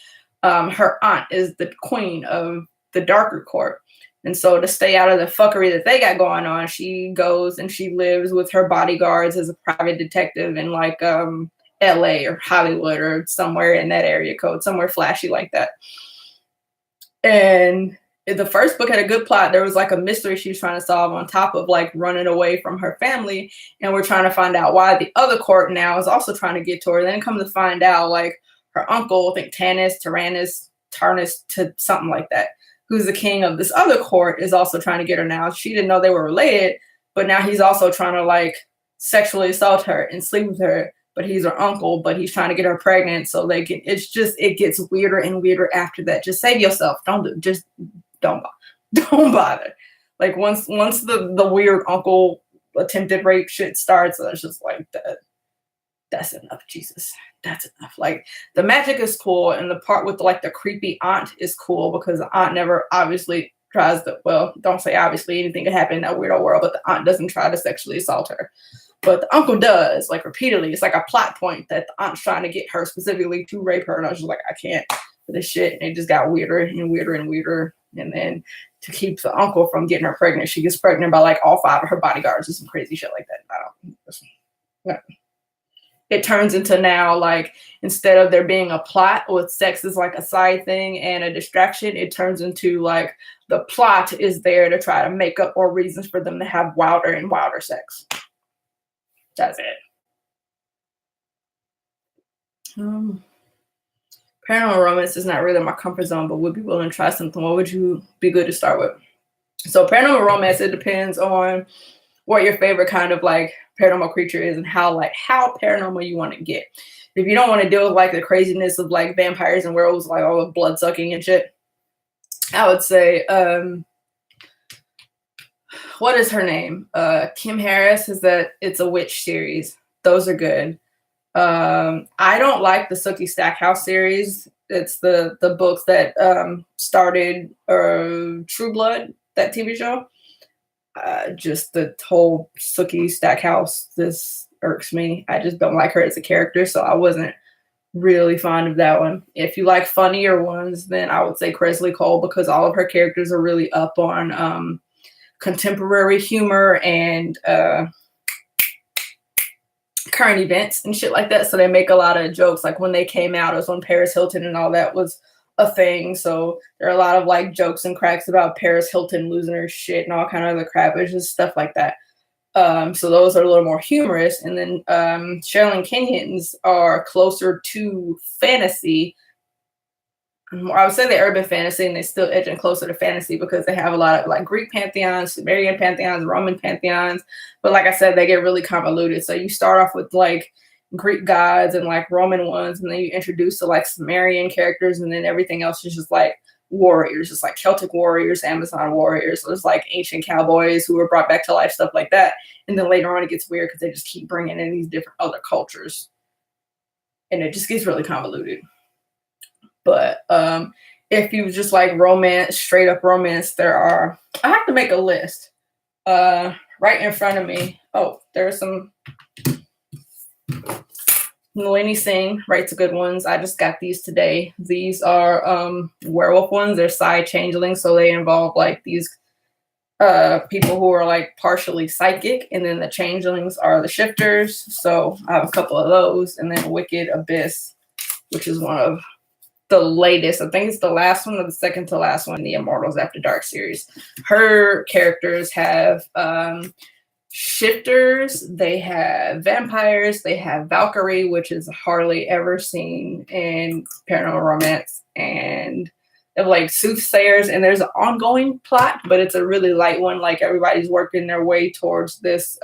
Her aunt is the queen of the darker court. And so to stay out of the fuckery that they got going on, she goes and she lives with her bodyguards as a private detective in like LA or Hollywood or somewhere in that area code, somewhere flashy like that. And the first book had a good plot. There was like a mystery she was trying to solve on top of like running away from her family. And we're trying to find out why the other court now is also trying to get to her. Then come to find out like her uncle, I think Tarnus, to something like that, who's the king of this other court, is also trying to get her now. She didn't know they were related, but now he's also trying to like sexually assault her and sleep with her, but he's her uncle, but he's trying to get her pregnant so they can, it gets weirder and weirder after that. Just save yourself. Don't bother. Like once the weird uncle attempted rape shit starts, it's just like that. That's enough, Jesus. That's enough. Like the magic is cool, and the part with like the creepy aunt is cool because the aunt never obviously tries to, well, don't say obviously, anything could happen in that weirdo world, but the aunt doesn't try to sexually assault her. But the uncle does, like repeatedly. It's like a plot point that the aunt's trying to get her specifically to rape her. And I was just like, I can't for this shit. And it just got weirder and weirder and weirder. And then to keep the uncle from getting her pregnant, she gets pregnant by like all 5 of her bodyguards or some crazy shit like that. It turns into now, like, instead of there being a plot with sex is like a side thing and a distraction, it turns into like the plot is there to try to make up more reasons for them to have wilder and wilder sex. That's it. Paranormal romance is not really my comfort zone, but would be willing to try something. What would you be good to start with? So paranormal romance, it depends on what your favorite kind of like paranormal creature is and how paranormal you want to get. If you don't want to deal with like the craziness of like vampires and werewolves, like all the blood sucking and shit, I would say, what is her name? Kim Harris is that It's a Witch series. Those are good. I don't like the Sookie Stackhouse series. It's the books that started True Blood, that TV show. Just the whole Sookie Stackhouse, this irks me. I just don't like her as a character, so I wasn't really fond of that one. If you like funnier ones, then I would say Kresley Cole, because all of her characters are really up on contemporary humor and current events and shit like that. So they make a lot of jokes. Like when they came out, it was when Paris Hilton and all that was a thing. So there are a lot of like jokes and cracks about Paris Hilton losing her shit and all kind of other crap. It's just stuff like that. So those are a little more humorous. And then Sherilyn Kenyon's are closer to fantasy. I would say they're urban fantasy, and they still edging closer to fantasy because they have a lot of like Greek pantheons, Sumerian pantheons, Roman pantheons. But like I said, they get really convoluted. So you start off with like Greek gods and like Roman ones, and then you introduce to like Sumerian characters, and then everything else is just like warriors, just like Celtic warriors, Amazon warriors. So there's like ancient cowboys who were brought back to life, stuff like that. And then later on it gets weird because they just keep bringing in these different other cultures. And it just gets really convoluted. But if you just like romance, straight up romance, I have to make a list right in front of me. Oh, there's some. Nalini Singh writes good ones. I just got these today. These are werewolf ones. They're side changelings, so they involve like these people who are like partially psychic, and then the changelings are the shifters. So I have a couple of those, and then Wicked Abyss, which is one of the latest. I think it's the last one or the second to last one in the Immortals After Dark series. Her characters have shifters, they have vampires, they have Valkyrie, which is hardly ever seen in paranormal romance, and they have like soothsayers, and there's an ongoing plot, but it's a really light one. Like everybody's working their way towards this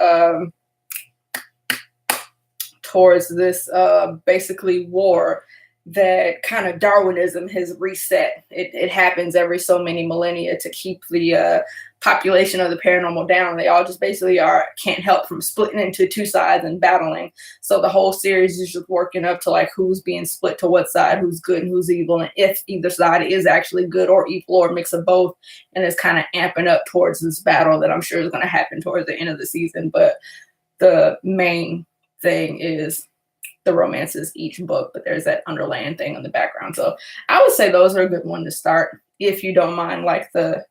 basically war that kind of Darwinism has reset. It happens every so many millennia to keep the population of the paranormal down. They all just basically can't help from splitting into two sides and battling. So the whole series is just working up to like who's being split to what side, who's good and who's evil, and if either side is actually good or evil or a mix of both. And it's kind of amping up towards this battle that I'm sure is going to happen towards the end of the season. But the main thing is the romances each book, but there's that underlying thing in the background. So I would say those are a good one to start if you don't mind like the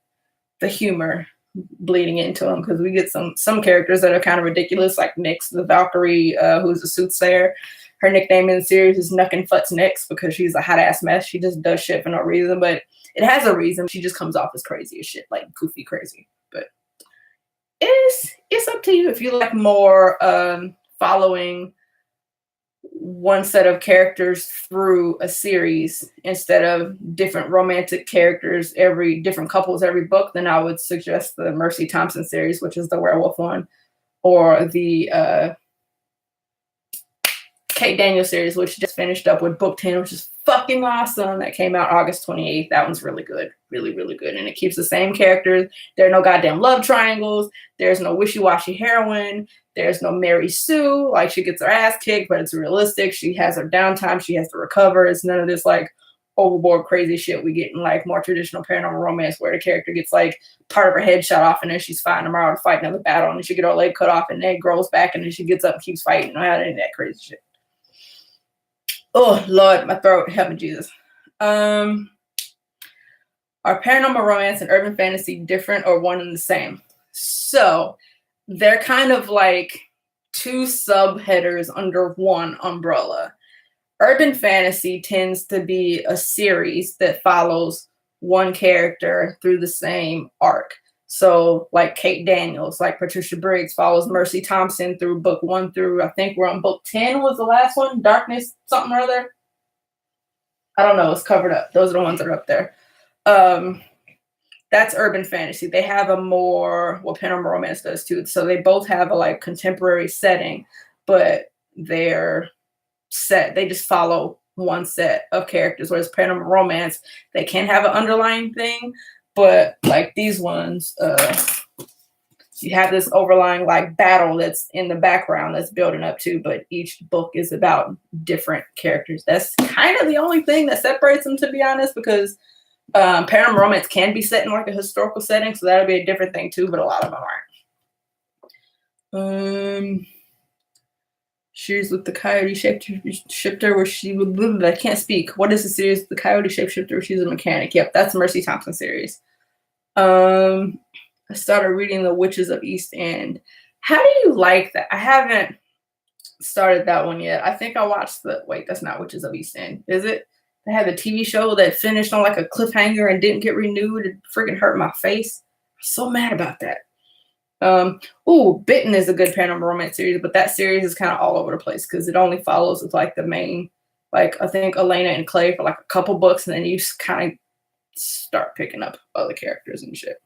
humor bleeding into them, because we get some characters that are kind of ridiculous, like Nyx, the Valkyrie, who's a soothsayer. Her nickname in the series is Nuck and Futz Nyx because she's a hot ass mess. She just does shit for no reason, but it has a reason. She just comes off as crazy as shit, like goofy crazy. But it's up to you if you like more following one set of characters through a series instead of different romantic characters, different couples every book. Then I would suggest the Mercy Thompson series, which is the werewolf one, or the Kate Daniels series, which just finished up with book 10, which is fucking awesome. That came out August 28th. That one's really good. Really, really good. And it keeps the same characters. There are no goddamn love triangles. There's no wishy-washy heroine. There's no Mary Sue. Like, she gets her ass kicked, but it's realistic. She has her downtime. She has to recover. It's none of this, like, overboard crazy shit we get in, like, more traditional paranormal romance where the character gets, like, part of her head shot off and then she's fine tomorrow to fight another battle, and then she get her leg cut off and then it grows back and then she gets up and keeps fighting. I don't any of that crazy shit. Oh, Lord, my throat. Help me, Jesus. Are paranormal romance and urban fantasy different or one and the same? So they're kind of like two subheaders under one umbrella. Urban fantasy tends to be a series that follows one character through the same arc. So like Kate Daniels, like Patricia Briggs follows Mercy Thompson through book 1 through, I think we're on book 10 was the last one, Darkness, something or other. I don't know. It's covered up. Those are the ones that are up there. That's urban fantasy. They have a more, well, Paranormal Romance does too. So they both have a like contemporary setting, but they're set. They just follow one set of characters. Whereas Paranormal Romance, they can have an underlying thing, but like these ones, you have this overlying like battle that's in the background that's building up too, but each book is about different characters. That's kind of the only thing that separates them, to be honest, because Paranormal Romance can be set in like a historical setting, so that'll be a different thing too, but a lot of them aren't. Series with the coyote shapeshifter where she would, I can't speak. What is the series with the coyote shapeshifter where she's a mechanic? Yep, that's the Mercy Thompson series. I started reading The Witches of East End. How do you like that? I haven't started that one yet. I think I watched wait, that's not Witches of East End, is it? They had the TV show that finished on like a cliffhanger and didn't get renewed. It freaking hurt my face. I'm so mad about that. Bitten is a good paranormal romance series, but that series is kind of all over the place because it only follows with like the main, like I think Elena and Clay for like a couple books, and then you just kind of start picking up other characters and shit.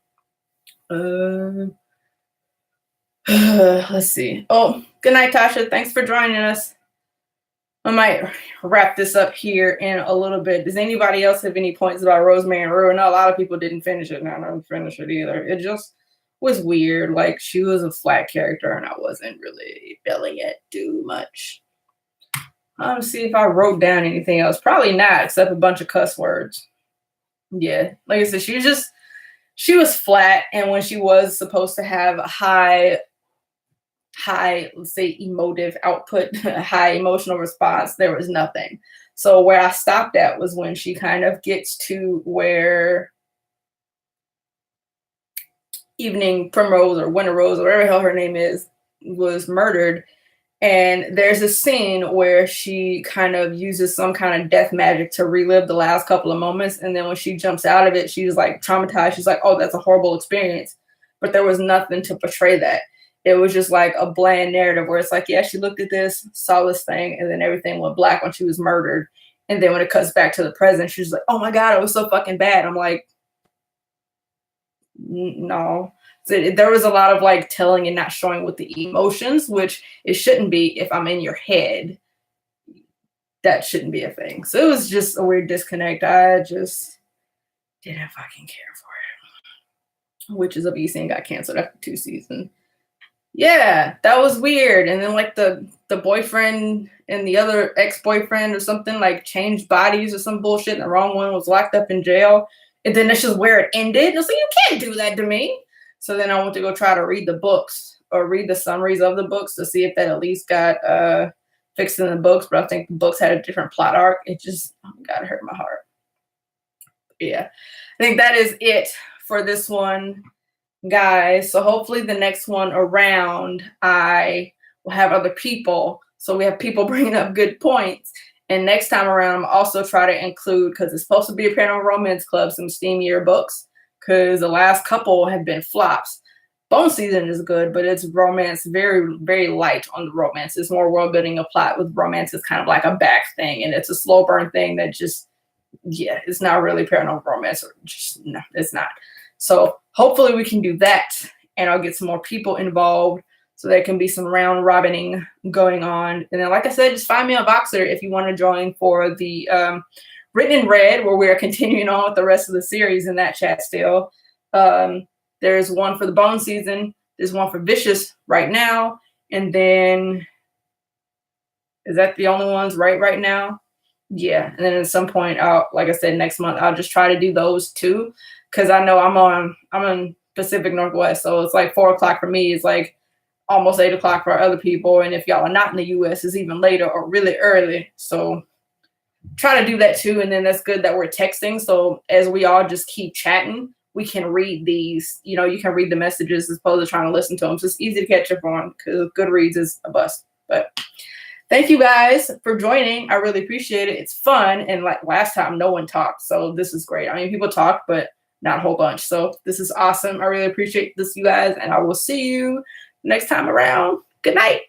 Let's see. Oh, good night, Tasha. Thanks for joining us. I might wrap this up here in a little bit. Does anybody else have any points about Rosemary and Rue? No, a lot of people didn't finish it, and I didn't finish it either. It just was weird. Like, she was a flat character, and I wasn't really feeling it too much. Let's see if I wrote down anything else. Probably not, except a bunch of cuss words. Yeah, like I said, she was flat, and when she was supposed to have a high, let's say, emotive output, high emotional response, there was nothing. So where I stopped at was when she kind of gets to where Evening Primrose or Winter Rose, or whatever the hell her name is, was murdered. And there's a scene where she kind of uses some kind of death magic to relive the last couple of moments. And then when she jumps out of it, she's like traumatized. She's like, oh, that's a horrible experience. But there was nothing to portray that. It was just like a bland narrative where it's like, yeah, she looked at this, saw this thing, and then everything went black when she was murdered. And then when it cuts back to the present, she's like, oh my God, it was so fucking bad. I'm like, no. So there was a lot of like telling and not showing with the emotions, which it shouldn't be. If I'm in your head, that shouldn't be a thing. So it was just a weird disconnect. I just didn't fucking care for it. Witches of East End got canceled after 2 seasons. Yeah, that was weird. And then like the boyfriend and the other ex-boyfriend or something like changed bodies or some bullshit, and the wrong one was locked up in jail. And then that's just where it ended. And I was like, you can't do that to me. So then I went to go try to read the books or read the summaries of the books to see if that at least got fixed in the books. But I think the books had a different plot arc. It just, oh my God, it hurt my heart. Yeah, I think that is it for this one, guys. So hopefully the next one around, I will have other people. So we have people bringing up good points. And next time around, I'm also try to include, because it's supposed to be a paranormal romance club, some steamier books, because the last couple have been flops. Bone Season is good, but it's romance, very, very light on the romance. It's more world building a plot, with romance is kind of like a back thing, and it's a slow burn thing that just, yeah, it's not really paranormal romance, or just, no, it's not. So hopefully we can do that, and I'll get some more people involved so there can be some round robining going on. And then, like I said, just find me on Voxer if you want to join for the Written in Red, where we're continuing on with the rest of the series in that chat still. There's one for the Bone Season. There's one for Vicious right now. And then, is that the only ones right now? Yeah. And then at some point, like I said, next month, I'll just try to do those too. Because I know I'm on Pacific Northwest. So it's like 4 o'clock for me. It's like almost 8 o'clock for other people. And if y'all are not in the US, it's even later or really early. So try to do that too. And then that's good that we're texting. So as we all just keep chatting, we can read these, you know, you can read the messages as opposed to trying to listen to them. So it's easy to catch up on, because Goodreads is a bust. But thank you guys for joining. I really appreciate it. It's fun. And like last time, no one talked. So this is great. I mean, people talk, but not a whole bunch. So this is awesome. I really appreciate this, you guys. And I will see you next time around. Good night.